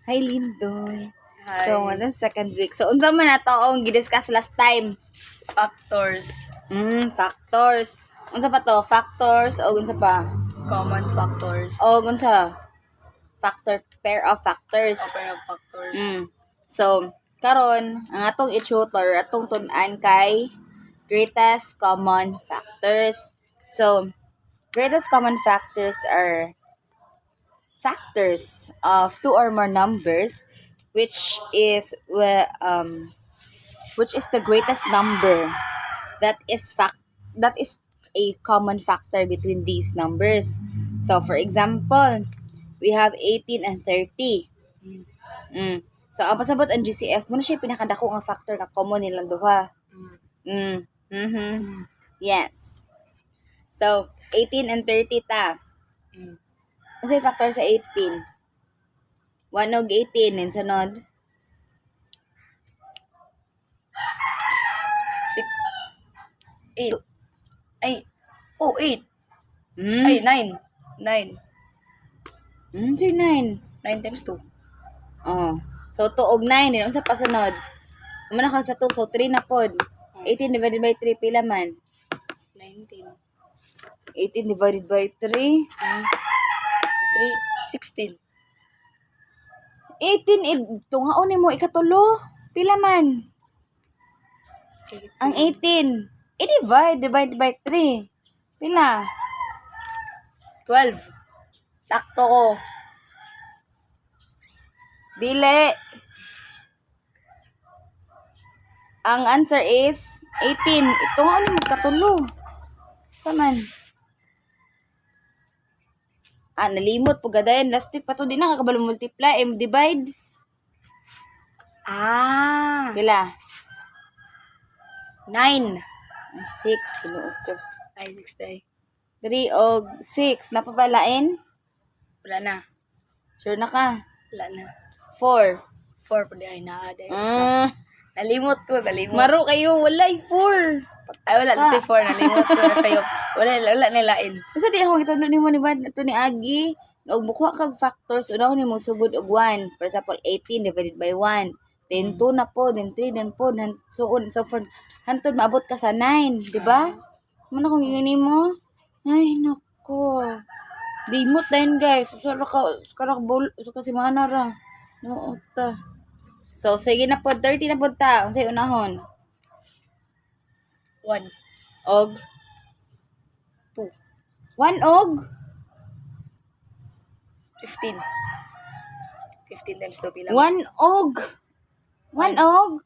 Hi, Lindoy. Hi. So, the second week. So, unsa man nato ang gidiscuss last time? Factors. Factors. Unsa pa to? Factors o unsa pa? Common factors. O unsa? Factor, pair of factors. Pair of factors. So, karon ang atong i-tutor, atong tun-an kay greatest common factors. So, greatest common factors are factors of two or more numbers which is the greatest number that is a common factor between these numbers. So for example, we have 18 and 30. So ang pasabot ang GCF mo na siya pinakadako nga factor nga common nilang duha. Yes. So 18 and 30 ta. Ano yung factor sa 18? 1 og 18 and sunod. 8. Ay, 8. Mm. Ay, 9. 9. So 9. 9 times 2. Oh. So 2 og 9 din unsa pa sunod? Muna ka sa 2 so 3 na pod. 18 divided by 3 pila man? 19. 18 divided by 3. 16. 18 tungaon mo ikatulo. Pila man? 18. Ang 18. Divide by 3. Pila? 12. Sakto ko. Dili. Ang answer is 18. Tungaon mo katulo. Saman. Nalimot po gadayan. Last week pa to din nakakabalo multiply. Divide. Pila? 9. 6. Tinuod ko. Ay, 6 day. 3 og 6. Napabalain? Wala na. Sure na ka? Wala na. 4. 4 pa di ay naaday. Nalimot ko. Maro kayo. Walay 4. Ay, wala. Ito 4. Nalimot ko na sa'yo. Wala nilain. Basta di ako ito ni mo ni Bad ito ni Agi. Og bukuha kag factors unahon nimo sugod og 1. For example, 18 divided by 1. Then 2 na po, then 3, then po, then so on. So for hantod maabot ka sa 9, di ba? Muna kung hingin mo. Ay nako. Dimot din guys. Usara ka bol so kasi mana ra. No ta. So sige na po 30 na po ta. Unsay unahon? 1. Og 2. 1 og 15. 15 times 2 pila? 1 og 1 og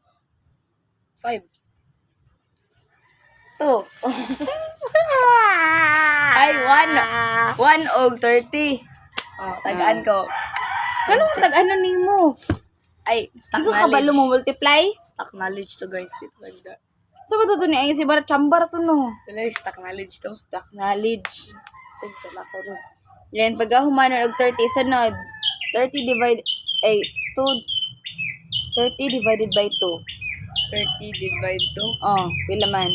5. 2. Ay, 1 og 30. Oh, tagaan ko. Ganun tag-ano nimo? Ay, stock Ikaw kabalo knowledge. mo multiply? Stock knowledge to guys. Dito like that. So ba to ni ay si bara chambar to no? Wala yung stock knowledge to. Stock knowledge. Tala ko ro. Yan pag humanon og 30 sunod. 30 divided by 2. 30 divide 2. Oh, pila man?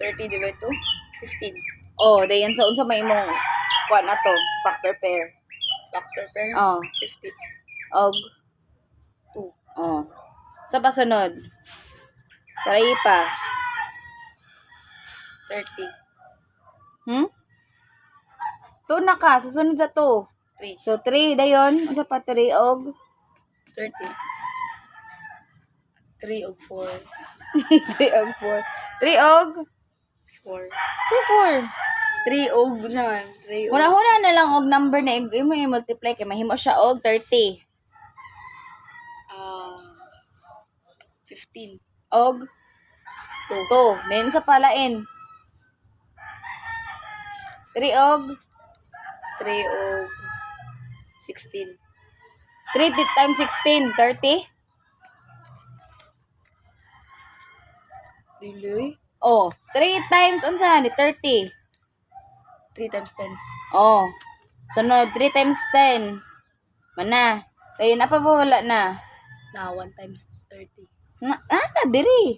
30 divide 2. 15. Oh, dayan sa unsa may imong kuan na to, factor pair. Factor pair. Oh, 50. og 2. oh. Sa pasunod. Try pa. 30. 2 na ka, susunod sa 2. 3. So 3 dayon, unsa pa 3 og 30. 3 og 4. 3 og 4. 3 og 4. 4. 3 og naman. 3 og. Una-una na lang og number na imo i-multiply kay mahimo siya og 30. 15. Og 2. Then sa palain. 3 og 3 og 16. 3 times 16, 30. Dili. Oh, 3 times unsa ni 30. 3 times 10. Oh. Sunod 3 times 10. Mana? Dayon apa ba wala na? Na 1 times 30. Diri.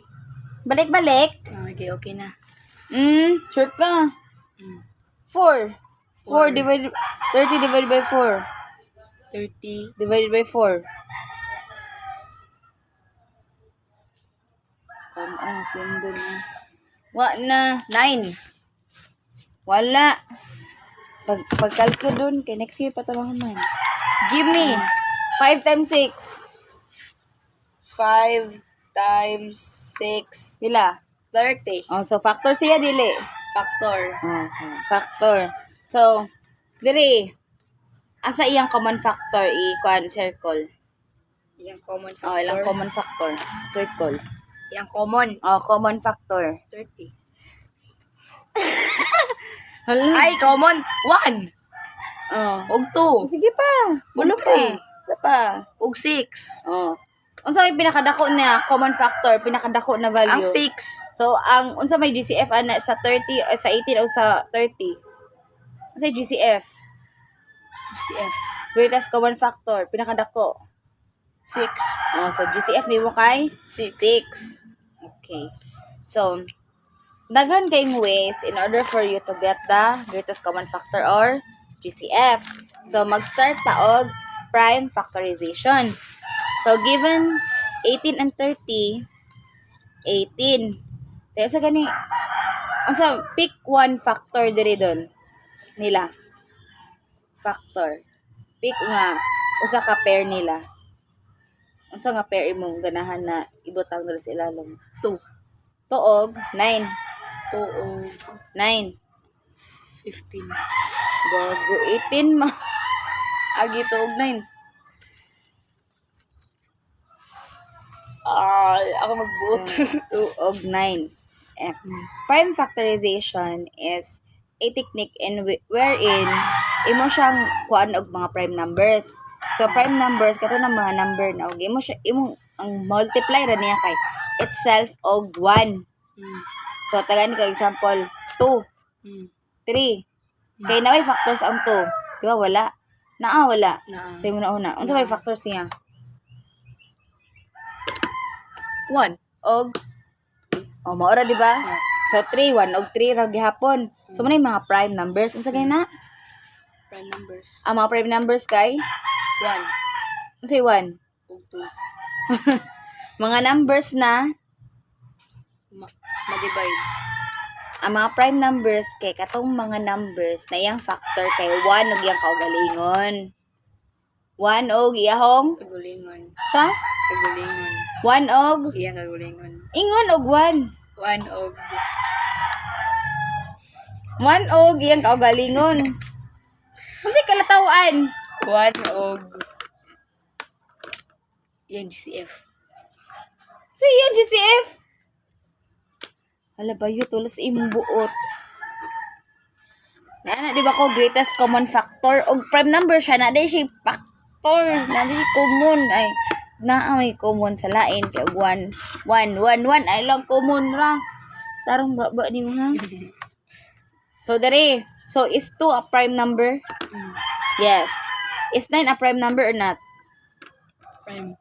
Balik-balik. Okay na. Sure ka. 4. 4 divided 30 divided by 4. 30. divided by 4. Come on, sindo na. Na. 9. Wala. Pagkalko dun, kay next year pa tamahaman. Give me 5 times 6. 5 times 6. Pila? 30. Oh, so factor siya, dili. Factor. Factor. So, diri. Asa iyang common factor? I-kuan, circle. Yang common Oh, factor. ilang common factor? Circle. Yang common. Oh, common factor. 30. Hala. Ay, common. 1. Oh. Og 2. Sige pa. Bulo Og pa. three. Isa pa. Og 6. Oh. Unsa may pinakadako niya common factor, pinakadako na value? Ang 6. So ang unsa may GCF ana sa 30 sa 18 o sa 30? Unsa GCF? CF. Greatest common factor, pinakadako. 6. Oh, so GCF nimo kay 6. 6. Okay. So daghan kayong ways in order for you to get the greatest common factor or GCF. So mag-start ta og prime factorization. So, given 18 and 30, 18. Kaya sa gani, unsa pick one factor diri doon nila. Factor. Pick nga, usa ka pair nila. Unsa nga pair imong ganahan na ibutang diri sa ilalom? 2. Tuog, 9. 2 og 9. 15. Bago 18 ma. Agi tuog 9. Ako magbuot. 2 og 9. Prime factorization is a technique wherein imo siyang kuan og mga prime numbers. So prime numbers kato ng mga number na og imo siya imo ang multiply ra niya kay itself og 1. So tagaan ka example 2, 3. Kay naway factors ang 2. Di ba wala? Wala. Naa. So imo na una. Unsa may factors niya? 1. Og maora di ba? So 3, 1 og 3 ra gihapon. So mo na yung mga prime numbers. Unsa kay na? Prime numbers. Ang mga prime numbers kay 1 unsa 1? og 2. Mga numbers na Ma-divide. ang mga prime numbers kay katong mga numbers na iyang factor kay 1 og iyang kaugalingon. 1 og iyahong Kagulingon. sa Kagulingon. 1 og Iyang kagulingon. ingon og 1. 1 og 1 og iyang kaugalingon. Unsa kalatawan? 1 og iyang GCF. So iyang GCF. Hala ba yun, tulos imong buot. Na di ba ko greatest common factor og prime number siya na di siya factor, na di siya common ay may common sa lain kay 1 ay lang common ra. Tarong baba ni mo ha. So dere, so is 2 a prime number? Yes. Is 9 a prime number or not? Prime.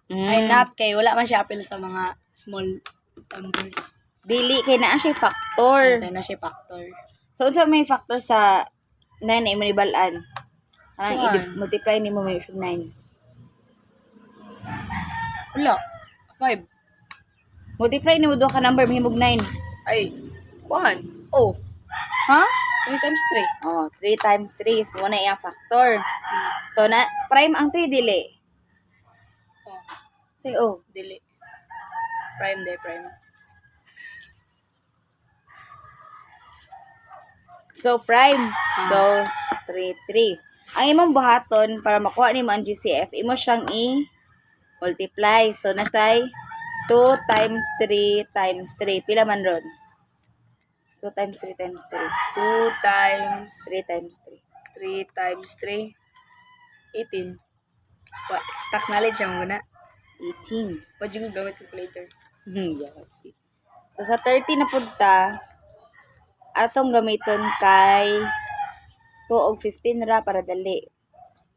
Ay not kay wala man siya appeal sa mga small numbers. Dili kay naa siya factor. Kaya na siya factor. So unsa may factor sa 9 na imo nibalaan? One. Multiply nimo may 9. Wala. 5. Multiply nimo duha ka number mahimog 9. Ay. 1. Oh. Ha? 3 times 3. Oh, 3 times 3 is mo na iyang factor. So na prime ang 3 dili. Oh. Say oh. Dili. Prime day prime. So prime. So 3. Ang imong buhaton para makuha nimo ang GCF, imo siyang i-multiply. So natay 2 times 3 times 3. Pila man ron? 2 times 3 times 3. 2 times 3 times 3. 3 times 3. 18. What? Stock knowledge ang muna. 18. Pwede yung gamit calculator. Yeah. So sa 30 na punta, atong gamiton kay 2 og 15 ra para dali.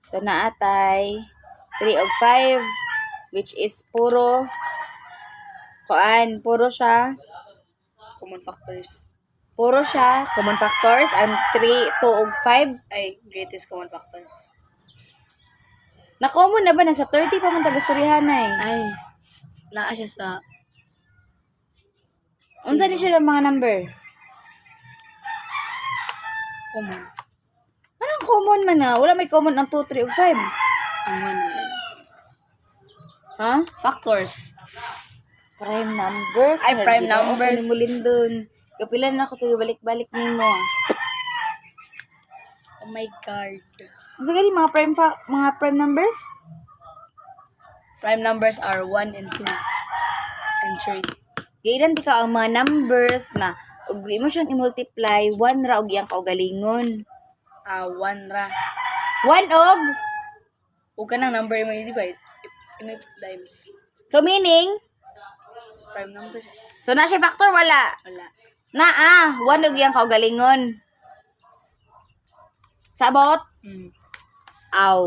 So naatay 3 og 5 which is puro siya Common factors. common factors and 2 og 5 Ay, greatest common factor. Na-common na ba? Nasa 30 pa man tagastoryahan na eh. Ay, naa siya sa Unsa ni siya ng mga number? common. Anong common man na? Wala may common ang 2, 3, o 5. Ang Ha? factors. Prime numbers. Ay, prime numbers. Ni mo lindon. Kapilan na ako tayo balik-balik nimo. Oh my God. Unsa gani mga prime numbers? Prime numbers are 1 and 2 and 3. Gailan di ka ang mga numbers na ug mo siyang i-multiply 1 ra og iyang kaugalingon. 1 ra. 1 og Huwag ka ng number mo i-divide. May times. so meaning Prime number. so na siya factor wala. Wala. Na 1 og iyang kaugalingon. Sabot? Mm. Aw.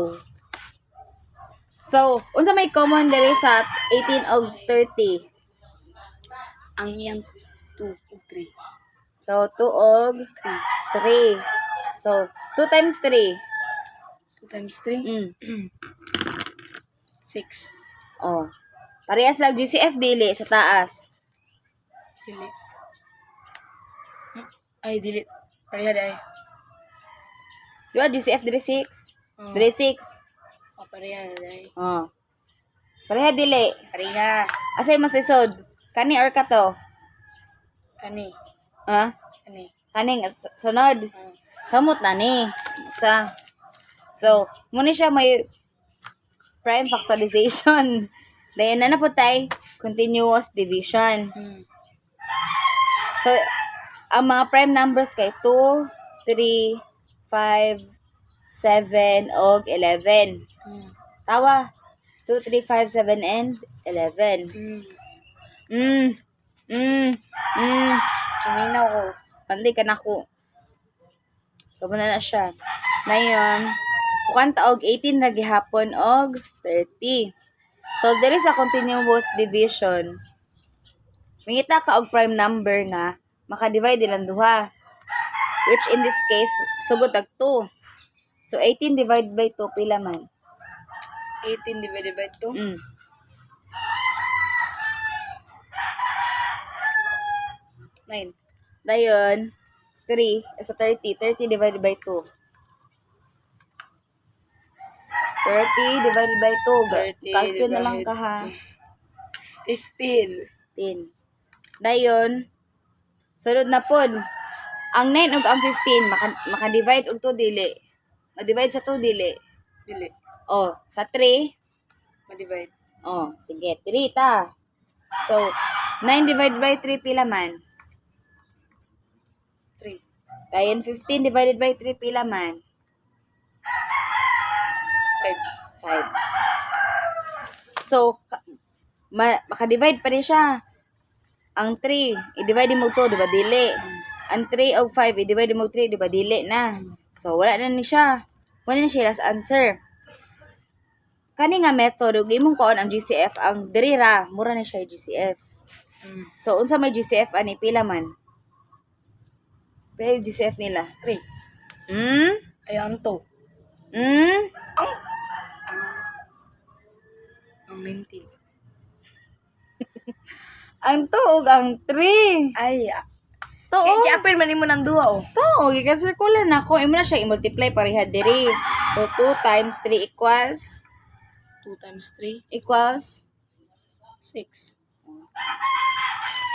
So, unsa may common diri sa 18 og 30? Ang iyang 2 ug 3. So, 2 og 3. So, 2 times 3. 2 times 3. Mm. 6. Oh. Parehas lang GCF dili sa taas. Dili. Ay, dili. Pareha day. Di ba GCF dili 6? Oh. Dili 6. Pareha day. Oh. Pareha dili. Pareha. Asay mas lisod? Kani or kato? Kani. Ha? Kani. Kaning sunod. Oh. Samot na ni. Isa. So, muna siya may prime factorization. Then, na po tayo, continuous division. Hmm. So, ang mga prime numbers kay 2, 3, 5, 7, og 11. Hmm. Tawa. 2, 3, 5, 7, and 11. Hmm. Aminaw ko. Panday ka na ko. So, muna na siya. Ngayon, kuan taog 18 ra gihapon og 30. So, there is a continuous division. Mingita ka og prime number nga, maka-divide ilang duha. Which in this case, sugod tag 2. So, 18 divided by 2, pila man? 18 divided by 2. Mm. Nine. Dayon, 3, sa 30. 30 divided by 2. 30 divided by 2. 30 Calculate na lang divided ka ha. 15. 15. Dayon, sunod na pod. Ang 9 ug ang 15, maka-divide og 2 dili. Ma-divide sa 2 dili. Dili. Oh, sa 3. Ma-divide. Oh, sige, 3 ta. So, 9 divided by 3 pila man? 3. Dayon, 15 divided by 3 pila man? 5. 5. So, maka-divide pa rin siya. Ang 3, i-divide mo 2, di ba? Dili. Ang 3 og 5, i-divide mo 3, di ba? Dili na. So, wala na ni siya. Wala na siya last answer. Kani nga method, ug imong kuon ang GCF, ang diri ra, mura na siya yung GCF. So, unsa may GCF ani pila man? Pila yung GCF nila? 3. Hmm? Ayan to. Hmm? Ang 19. Ang tuog ang 3. Ay, Tuog. i-apel man mo ng duwa oh. Tuog, i-circular na ko. Imo na siya i-multiply pareha diri. So, 2 times 3 equals 2 times 3, equals 6.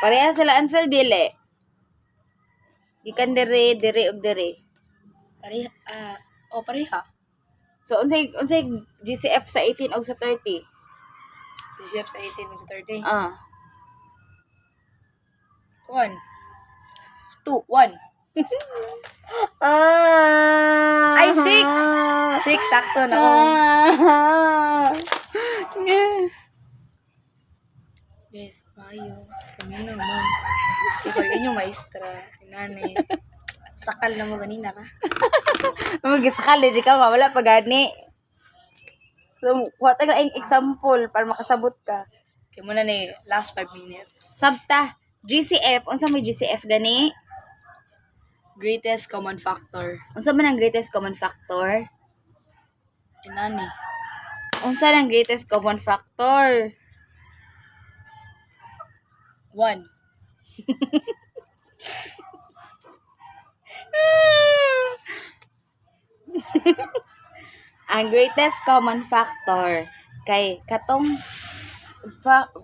pareha sila answer dili. Gikan diri, diri ug diri. Pareha. Pareha. So, unsay GCF sa 18 ug sa 30? GCF sa 18 ug sa 30. Ah. 1. 2, 1. Ay, 6. 6, sakto na ako. Yes, mayo. Kami naman. Ikaw yung maestra. Inani. Sakal na mo ganina ka. Mag-sakali di ka wala pa gani. So, kuha taga ang example para makasabot ka. Kaya muna ni last 5 minutes. Sabta, GCF, unsa may GCF gani? Greatest common factor. Unsa man ang greatest common factor? Inani. Unsa ang greatest common factor? 1. Ang greatest common factor kay katong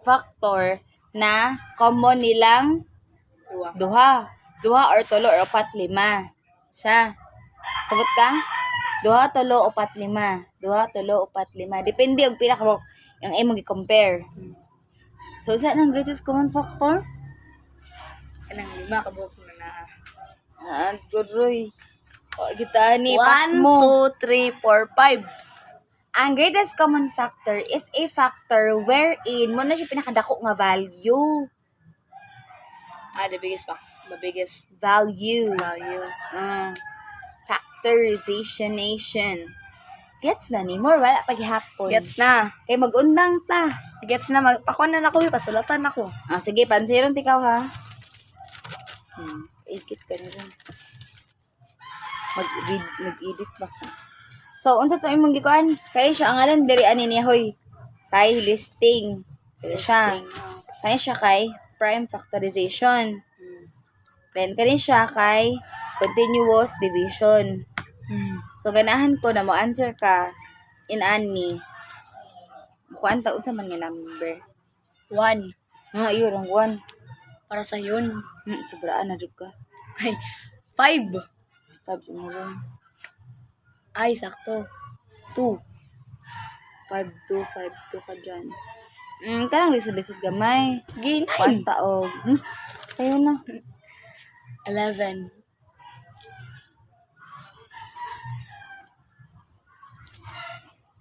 factor na common nilang 2. duha or tulo or upat lima. Siya. Sabot ka? Duha, tulo, upat, lima. Duha, tulo, upat, lima. Depende og pila ka yung imong i-compare. So, saan ang greatest common factor? Kanang 5 kabuok na na. Guroy. O, kita ni 1, pas mo. 2, 3, 4, 5. Ang greatest common factor is a factor wherein mo na siya pinakadako nga value. The biggest Value. value. Factorization. Gets na ni more wala paghihapon. Gets na. Kay magundang ta. Gets na. Magpakuan na ako. Pasulatan ako. Sige, pansiron tikaw ha. Ikit ka na rin. Mag-edit ba ka? So, unsa to imong gikuan? Kay siya ang ngalan diri ani niya hoy. Kay listing. Kaya siya. Kaya siya kay prime factorization. Then kani siya kay continuous division. So ganahan ko na mo answer ka in ani. Kuan ta unsa man nga number? 1. Iyo ang 1. Para sa yun. Sobraan na jud ka. Ay, 5. 5 sa mga Ay, sakto. 2. 5-2 ka dyan. Kanang lisod-lisod gamay. Gay 9. Kwanta og. Sayo na. 11.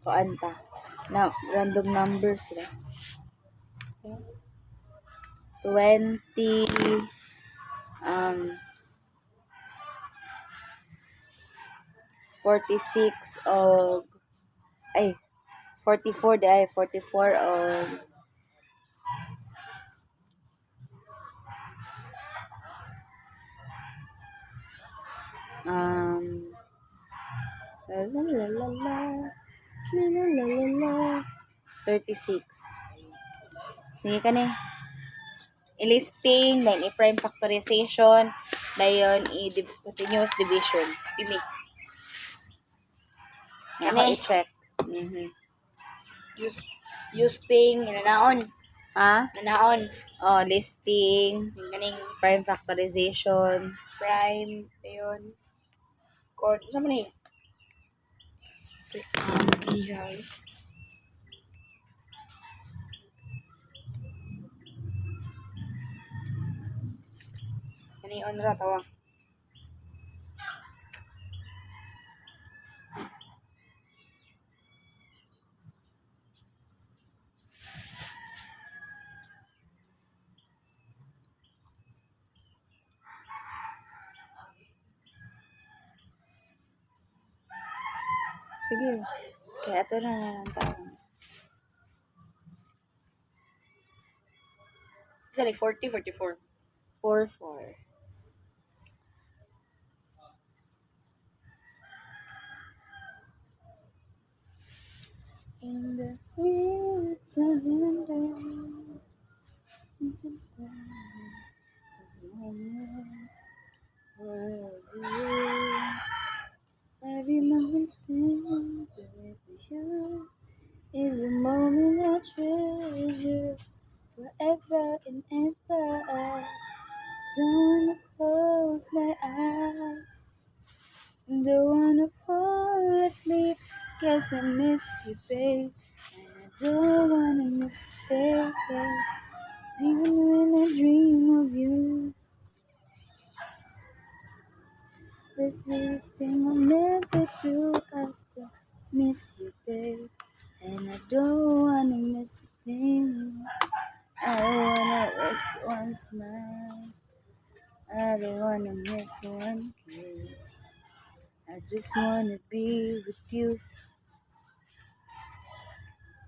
Kuanta. Na random numbers sila. 20 46 og 44 day 44 og la la la la la la la la 36. Sige ka ni. I-listing, then i-prime factorization, dayon i-continuous division. Pili. Nga ako i-check. Listing, inanaon. Ha? Nanaon. Listing, Yung ganing prime factorization, prime, ayun. Chord, saan mo na yun? Gihay. Manion ra, tawa. sige. Kaya ito na lang tao. Sorry, 40, 44. 4-4. In the sweet surrender, every moment spent with you is a moment I treasure forever and ever. Don't wanna close my eyes, don't wanna fall asleep. Guess I miss you, babe, and I don't wanna miss you, babe. 'Cause even when I dream of you, the sweetest thing I'll never do is to miss you, babe, and I don't wanna miss a thing. I don't wanna miss one smile, I don't wanna miss one kiss. I just wanna be with you,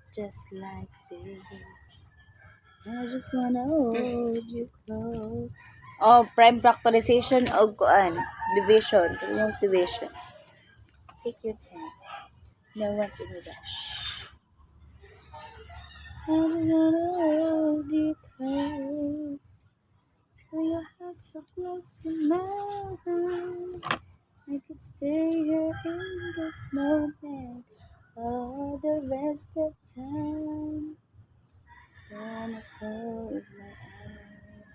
just like this. I just wanna hold you close. Prime factorization o kuan, division, continuous division. Take your time. No one's in a rush. just wanna hold you close. Feel your heart so close to mine. I could stay here in this moment all the rest of time. Don't wanna close my eyes.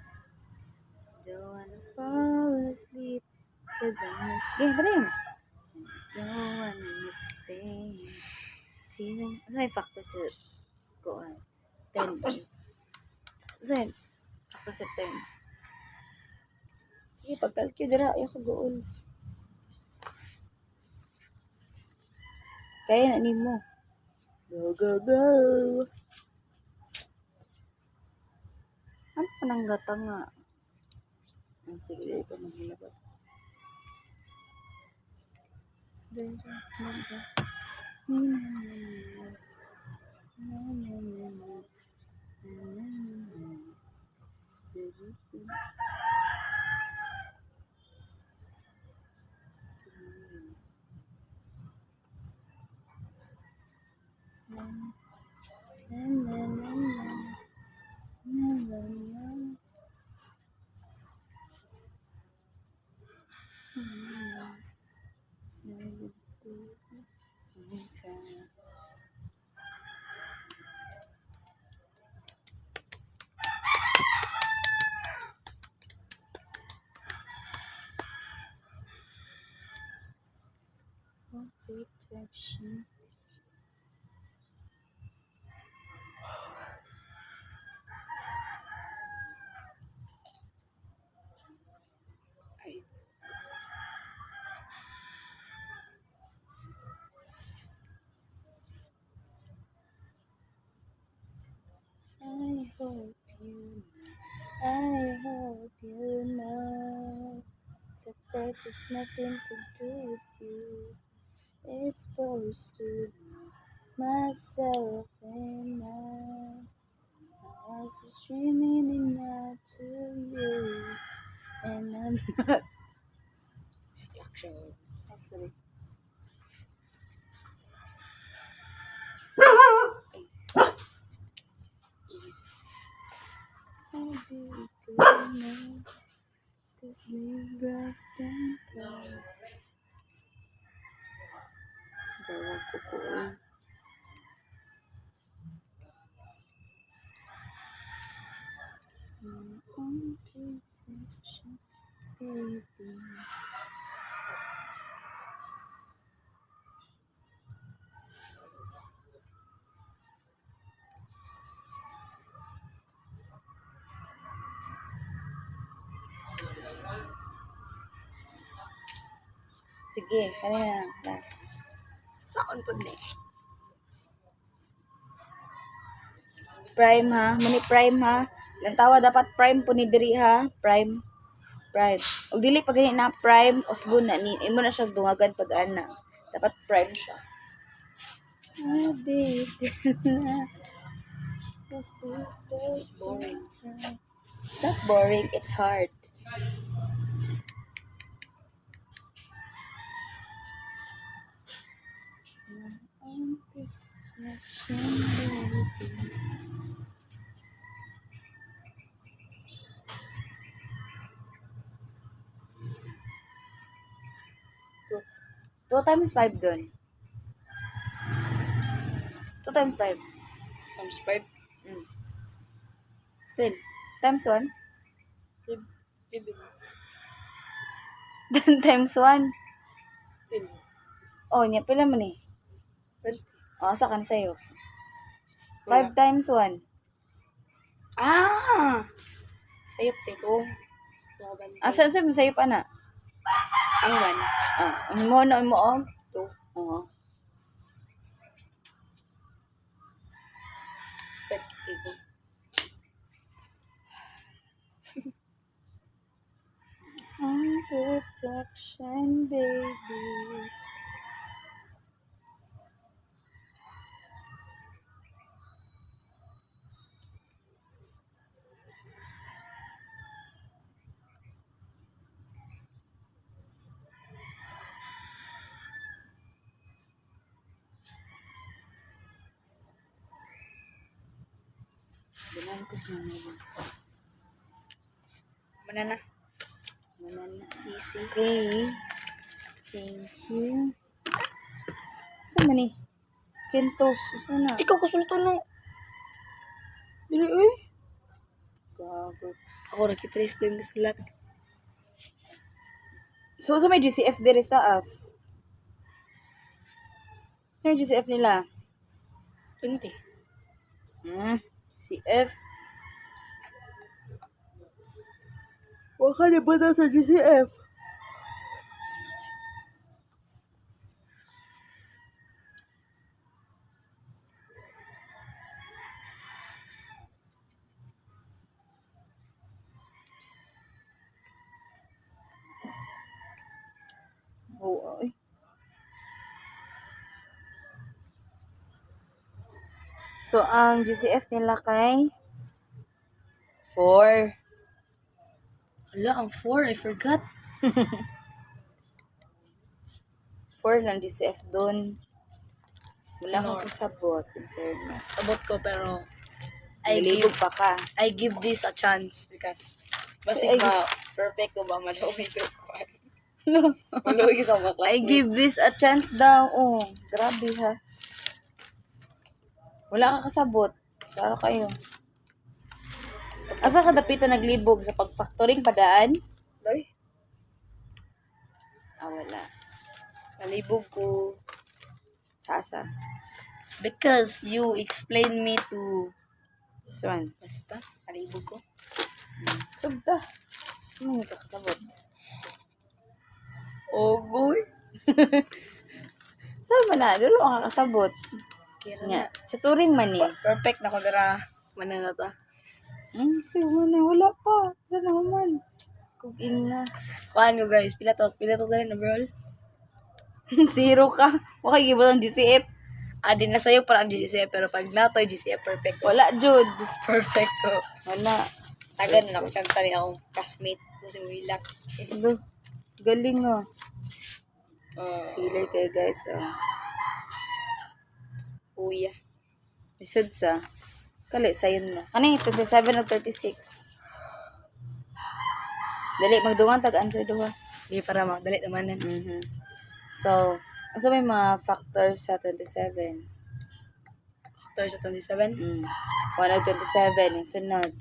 Don't wanna fall asleep. Cause I miss game. Don't wanna miss a thing. Sino? Ano may factor sa kuan? 10. Tapos, Ano yung factor sa 10? Sige, pag-calculate dira, ayaw ko goon. Kaya na nimo. Go, go, go! Ano pa nang gata nga? Sige, dito maghilabot. Protection. ay, I hope you know that there's just nothing to do with you. It's supposed to be myself and I was just dreaming and not to you. And I'm not. distraction. Actually. I'll be good now. Cause zebras don't cry. Gawag ko po eh. My own protection, baby. Sige, kanina na. Last. Saan po na Prime ha. Muni prime ha. Lang tawa dapat prime po ni diri ha. Prime. Prime. Og dili pag gani na prime osbon na ni imo na siya dungagan pag ana. Dapat prime siya. It's boring. It's not boring, it's hard. Two times 5 dun. 2 times 5. Times 5. 10. Times 1. Bibi. 10 times 1. 10. Oh, niya pila man eh. 20. Oh, asa kan sa'yo. Wala. 5 times 1. Ah! Sayop te ko. Asa sa sa'yo pa na? Ang 1. Ah, ang mo na mo og. 2. Oo. Pet ko. Protection, baby. Tapos yun. Banana. Banana. Easy. Okay. Thank you. Saan man ni? Kentos. Saan na? Ikaw kasulto no. Bili, uy. Gagots. Ako nakitrace doon sa lahat. So, sa may GCF dire sa taas. Ano yung GCF nila? 20. GCF. Baka na ba na sa GCF? Oo, ay. So, ang GCF nila kay 4. Hala, ang 4. I forgot. 4 lang GCF doon. Wala Ano? akong kasabot, in fairness. Sabot ko pero Nilibog pa ka. I give this a chance because Kasi basig ba perfect ko ba maluwi ko sa maluwi sa mga I classmates. give this a chance daw. Oh, grabe ha. Wala ka kasabot. Klaro kayo. Asa ka dapitan naglibog sa pag-factoring padaan? Doy, Wala. nalibog ko Sa asa? because you explain me to Saan? basta nalibog ko. Subta. Ano ka kasabot? Oh boy. Saan ba na? Dulo ka kasabot. Kira Nga. na. Sa turing man eh. Perfect na ko dara manana ta. Sige man eh. Wala pa. Saan naman? Kuging na. Kuan ko guys, pila to dali na bro. 0 ka. Wala gibot ang GCF. Din na sayo para ang GCF pero pag natoy GCF perfect ko. Wala, Jud. Perfect ko. Wala. Tagan na ako chance ni akong classmate kasi wilak. Alo. Galing ah. Uh, Feeler kayo guys. Uya. Lisod sa. Kali, sayon na. Kani, 27 o 36. Dali, magdungan tag-answer duha. Di para magdali naman nan. So, asa may mga factors sa 27? Factor sa 27. 1 og 27. Yung sunod.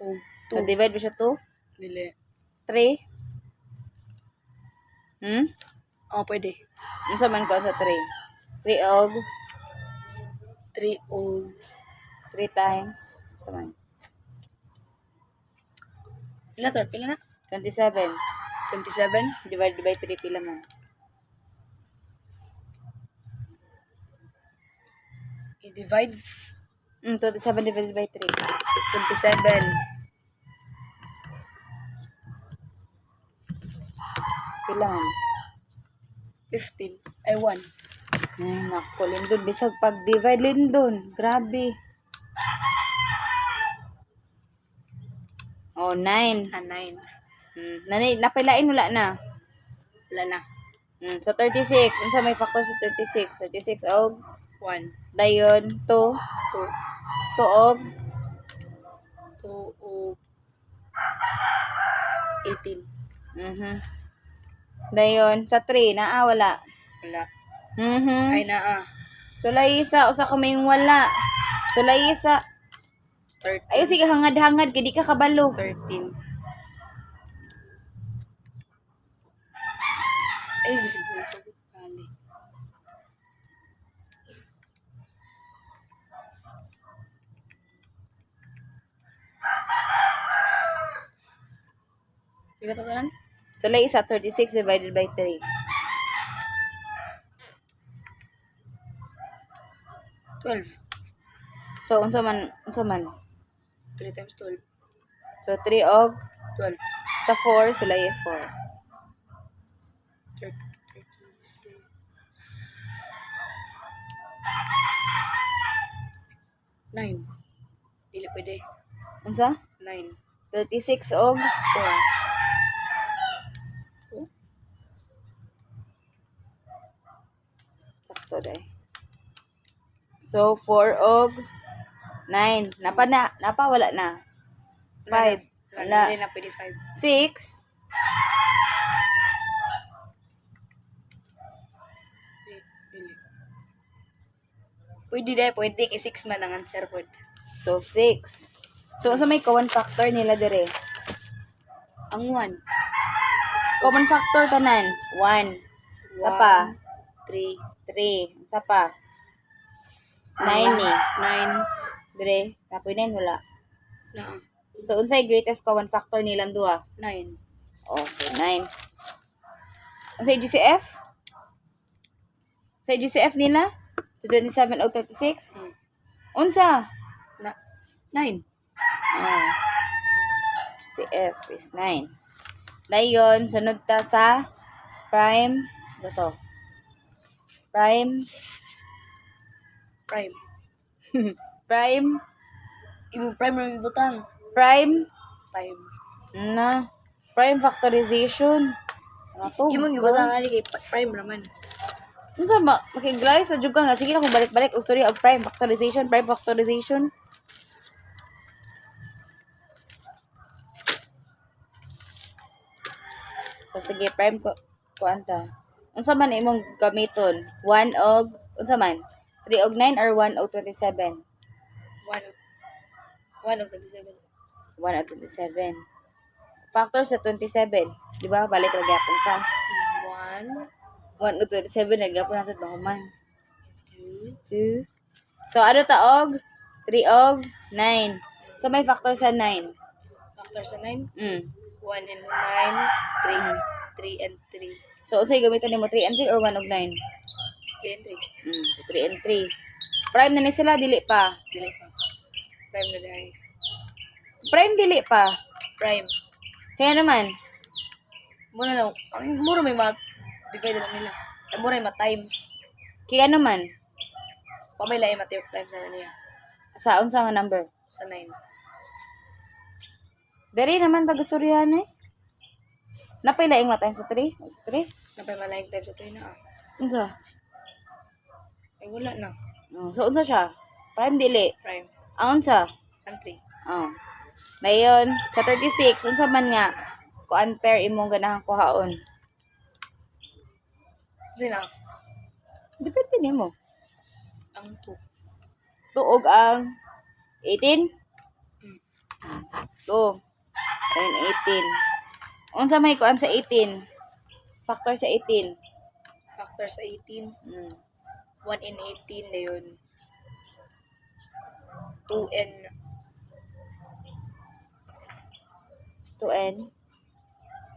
O So, divide ba siya 2? dili. 3? Pwede. Yung sa man ko sa 3. 3 og 3 o 3 times. Sa man. pila na? 27. 27. Divided by 3 pila man. I-divide 27 divided by 3. 27. Pila man. 15. Ay 1. Ay, naku, Lindon. Bisag pag-divide, Lindon. Grabe. Oh, 9. 9. Napilain wala na. Wala na. So, 36. Unsa may factor sa 36? 36 og 1. dayon 2. 2. 2 og 2 o 18. Dayon sa 3 naa wala. Wala. Ay Ay naa. so laisa usa ka may wala. So laisa 13. ayo sige hangad-hangad kay di ka kabalo. 13. Ay, bisig ko ito. Kali. Pila to tanan? So laisa 36 divided by 3. 12. So unsa man 3 times 12. so 3 og 12. sa 4 so laisa 4. 36. 9. Dili pwede. Unsa? 9. 36 og 4. sakto dai. So 4 og 9. Napa, wala na. 5. Wala. Wala. Na pwede 5. 6. Dili. Pwede dahil, pwede. Kay 6 man ang answer po. So, 6. So, sa may common factor nila dire. Ang 1. Common factor tanan. 1. Sa pa. 3. 3. Sa pa. 9 ni. 9. Dire. Kapoy 9 wala. Na. So, unsay greatest common factor nilang duha? 9. Oh, so 9. Unsay GCF? Sa GCF nila? 27 o 36? Unsa? Na. 9. Oh. GCF is 9. Dayon, sunod ta sa prime. Ito. Prime. Prime. Prime. Imong prime rin butang. Prime. Prime. Na. Prime factorization. Ano to? Imong gibutang ali kay prime naman. Unsa ba? Makiglay sa juga nga. Sige na kung balik-balik. O story of prime factorization. Prime factorization. So, sige, prime ko. Kuanta. Unsa man imong gamiton? 1 og, unsa man? 3 og 9 or 1 og 27? 1 og 27. 1 og 27. Factor sa 27. Di ba? Balik ra gyapon ka. 1, 1 og 27 na gyapon natin bahuman. 2. 2, So, ano ta og? 3 og 9. So, may factor sa 9. factor sa 9. 1 Mm. and 9, 3 and 3. So, unsay gamiton nimo 3 and 3 or 1 og 9? 3 and 3. So 3 and 3. Prime na ni sila, dili pa. Dili pa. Prime na dahil. Prime dili pa. Prime. Kaya naman, Muna lang. Ang mura may divide lang nila. Ang mura may times. kaya naman, Pamay lang yung times na niya. sa unsa nga number? Sa 9. Dari naman taga-Soriano eh. Napay laing ma times sa 3? Sa 3? Napay malayang times sa 3 na Unsa? Ay wala na. So unsa siya? Prime dili. Prime. Ang unsa? And 3. Oh. Dayon, sa 36, unsa man nga kuan pair imong ganahang kuhaon? Kasi na, Depende nimo. ang 2. Tuog ang 18? Mm. 2. And 18. Unsa may kuan sa 18? Factor sa 18. Factor sa 18. Mm. 1 and 18 na yun. 2 and 2N.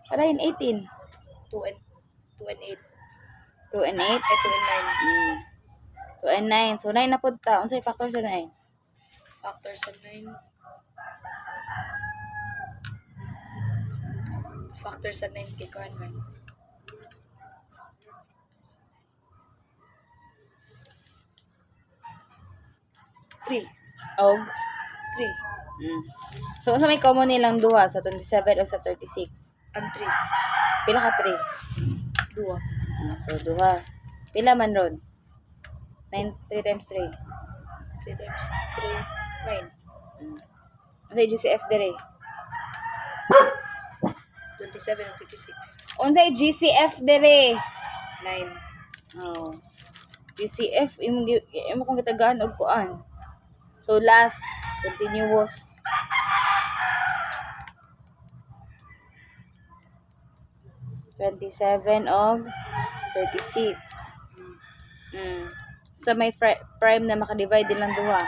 Para yun 18. 2 and 8. 2 and 8. Ay 2 and 2 and 9. So 9 na po ta. Unsay factor sa 9? 9. Factor sa 9. Factor sa 9 kay kuan man. Three. Og. 3. So unsa may common nilang duha sa 27 o sa 36? And 3. Pila ka 3? 2. So duha. Pila man ron? 9 3 times 3. 3 times 3. 9. Unsay GCF dire? 27 and 36. Unsay GCF dire? 9. Oh. GCF imo kong gitagaan og kuan. So last continuous. $27 og 36. So may prime na makadivide din lang duha.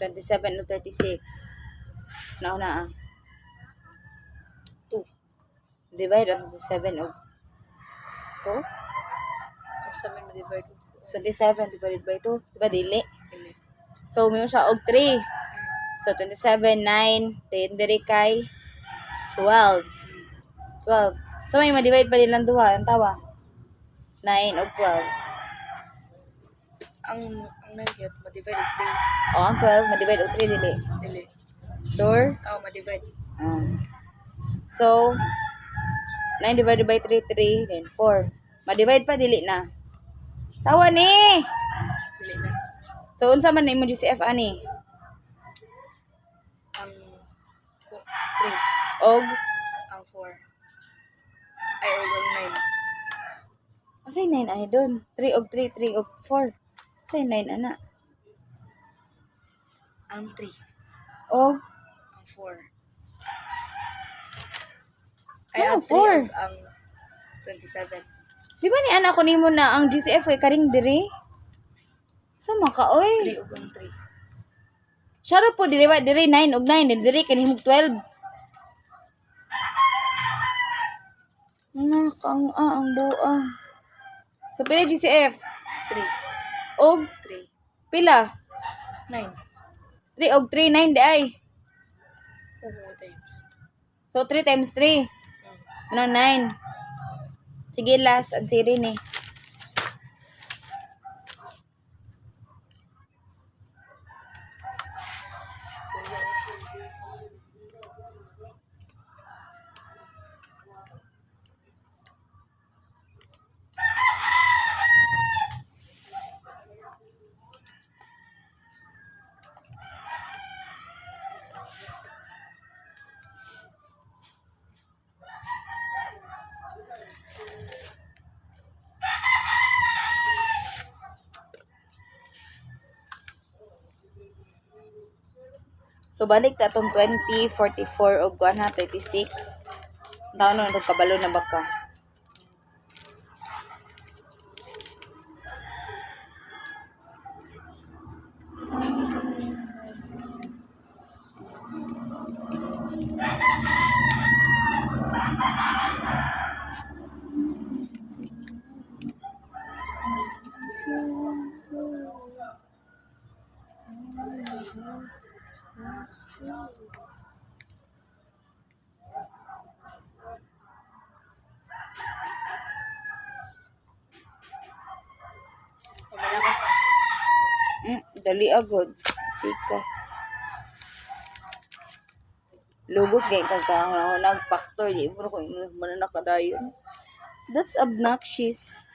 27 o 36. Nauna 2. Divide ang 27 og 2. Ang sa may ma-divide ko. 27 divided by 2. Diba dili? Dili. So may siya og 3. So 27, 9, then diri kay 12. 12. So may ma-divide pa din lang duha. Ang tawa? 9 og 12. Ang nagyot, ma-divide 3. O, ang 12, ma-divide og 3 dili. Dili. Sure? Ma-divide. So, 9 divided by 3, 3, then 4. Ma-divide pa, dili na. Tawa ni! Dili na. So, unsa man na imo GCF ani? Og ang 4. Ay, og ang 9. asay 9 ani doon. 3 og 3, 3 og 4. Asay 9 ana. Ang 3. Og Ang 4. Ay, Ano, ang 3 4? og ang 27. di ba ni ana ko nimo na ang GCF kay karing diri? Sama ka oy. 3 og ang 3. Sharo po diri ba diri 9 og 9 then diri kanihimog 12. Kang ang buah. So pila GCF? 3. Og 3. pila? 9. 3 og 3 9 di ay. Oo, times. So 3 times 3. Ano 9. Sige last ang siri ni. So balik ta tong 20, 44 og 136. Taon na kabalo na baka. Pamala ka. Dali agad. Tika. Lugos gay kag nag-factor di mo ko manana kadayon. That's obnoxious.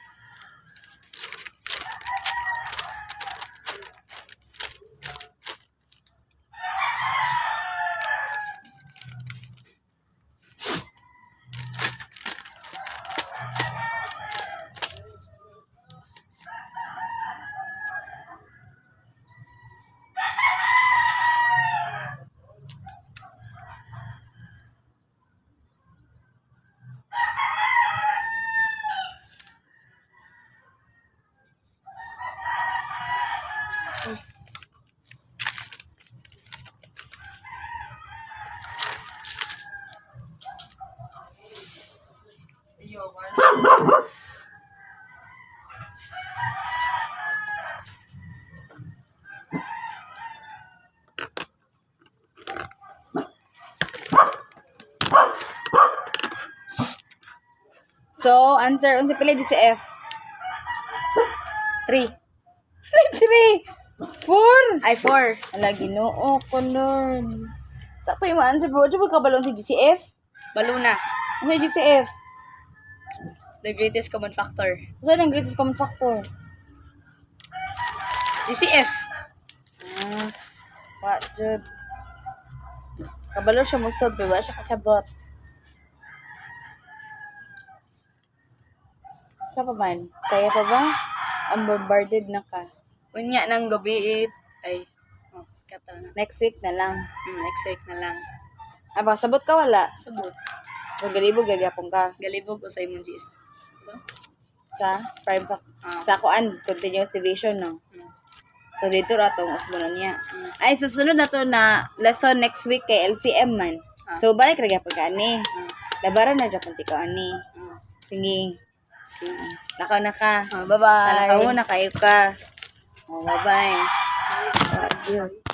So, answer unsa pila GCF? 3. 3. 4. Ay, 4. Ala Ginoo ko Lord. Sakto yung answer po. Diba kabalon si GCF? Baluna. Ano si GCF? The greatest common factor. Saan ang greatest common factor? GCF. What, Jud? Kabalo siya musod, pero wala siya kasabot. Sa pa man? Kaya pa ba? Ang bombarded na ka. Unya ng gabi ay kata na. Next week na lang. Next week na lang. Aba, sabot ka wala? Sabot. Kung galibog, galyapong ka. Galibog o sa imong GS. So, Sa prime sa kuan, continuous division, no? So, dito ratong usmonan niya. Ay, susunod na to na lesson next week kay LCM man. So, balik ra gyapon ka ani. Labaran na gyapon ti ka ani. Sige. Lakaw na ka. Bye-bye. Lakaw na kayo ka. Oh, bye-bye. Adios.